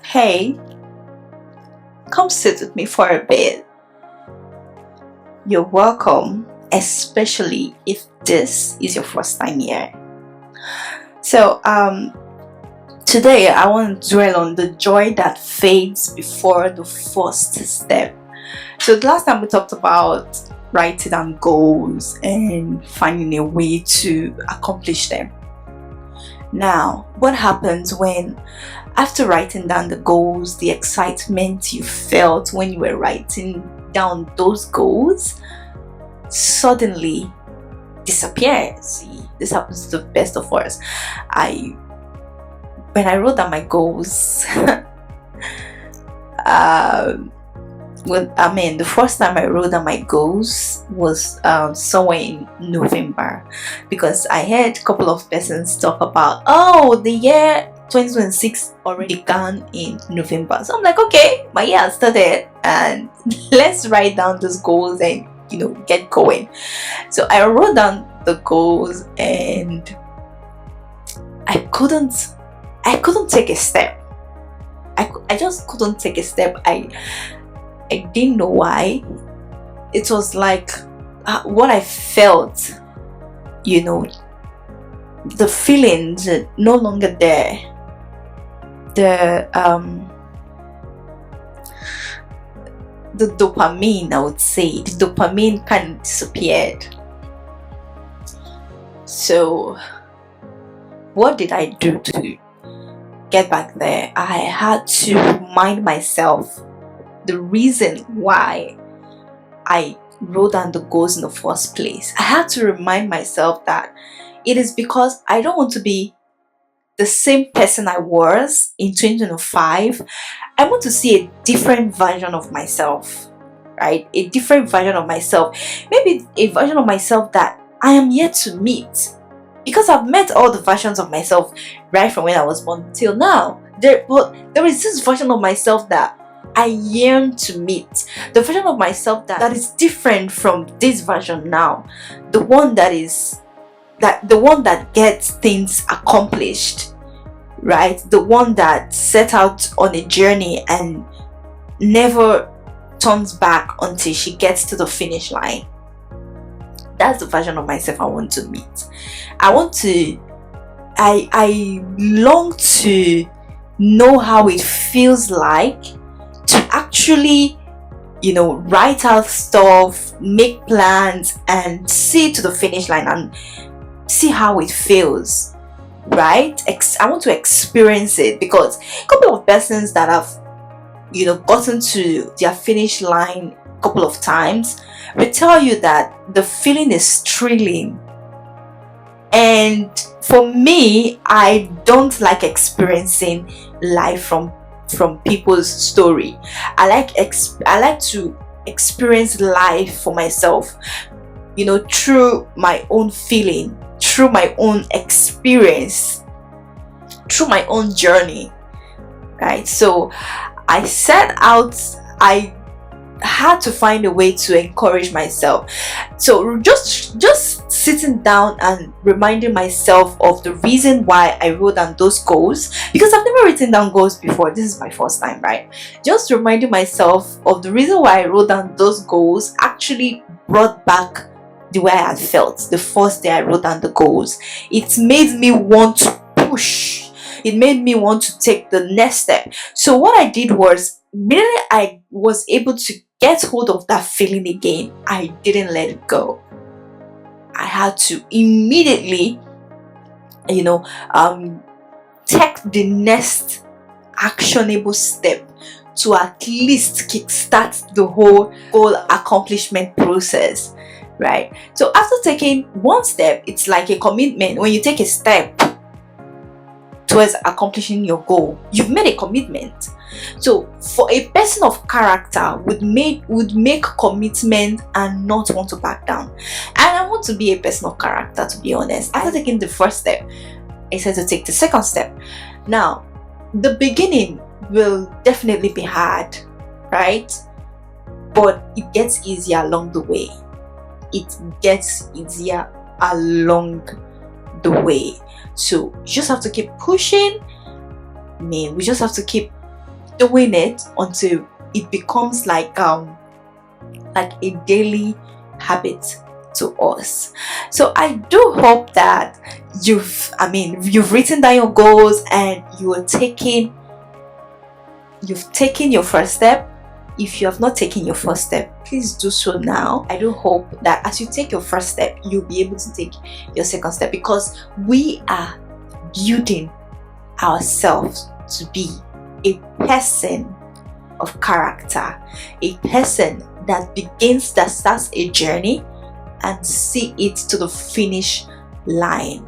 Hey, come sit with me for a bit. You're welcome, especially if this is your first time here. So, today I want to dwell on the joy that fades before the first step. So, the last time we talked about writing down goals and finding a way to accomplish them. Now, what happens when, after writing down the goals, the excitement you felt when you were writing down those goals suddenly disappears? See, this happens to the best of us. When I wrote down my goals, the first time I wrote down my goals was somewhere in November, because I heard a couple of persons talk about, oh, the year 2026 already began in November. So I'm like, okay, my year has started, and let's write down those goals and get going. So I wrote down the goals, and I couldn't take a step. I just couldn't take a step. I didn't know why. It was like what I felt, the feelings no longer there. The dopamine, I would say, the dopamine kind of disappeared. So what did I do to get back there? I had to remind myself the reason why I wrote down the goals in the first place. I had to remind myself that it is because I don't want to be the same person I was in 2025. I want to see a different version of myself, right? A different version of myself. Maybe a version of myself that I am yet to meet. Because I've met all the versions of myself right from when I was born till now. But there is this version of myself that I yearn to meet. The version of myself that is different from this version now. The one that gets things accomplished, right? The one that set out on a journey and never turns back until she gets to the finish line. That's the version of myself I want to meet. I long to know how it feels like to actually write out stuff, make plans, and see to the finish line and see how it feels, right? I want to experience it, because a couple of persons that have gotten to their finish line a couple of times will tell you that the feeling is thrilling. And for me, I don't like experiencing life from people's story. I like to experience life for myself, through my own feeling, through my own experience, through my own journey, right? So I set out, I had to find a way to encourage myself. So just sitting down and reminding myself of the reason why I wrote down those goals, because I've never written down goals before. This is my first time, right? Just reminding myself of the reason why I wrote down those goals actually brought back the way I had felt the first day I wrote down the goals. It made me want to push. It made me want to take the next step. So what I did was, immediately I was able to get hold of that feeling again, I didn't let it go. I had to immediately, take the next actionable step to at least kickstart the whole goal accomplishment process, right? So after taking one step, it's like a commitment. When you take a step towards accomplishing your goal, you've made a commitment. So for a person of character would make commitment and not want to back down. And I want to be a person of character, to be honest. After taking the first step, I said to take the second step. Now, the beginning will definitely be hard, right? But it gets easier along the way. It gets easier along the way. So you just have to keep pushing. I mean, we just have to keep doing it until it becomes like a daily habit to us. So I do hope that you've written down your goals and you've taken your first step. If you have not taken your first step, please do so now. I do hope that as you take your first step, you'll be able to take your second step, because we are building ourselves to be a person of character, a person that starts a journey and see it to the finish line.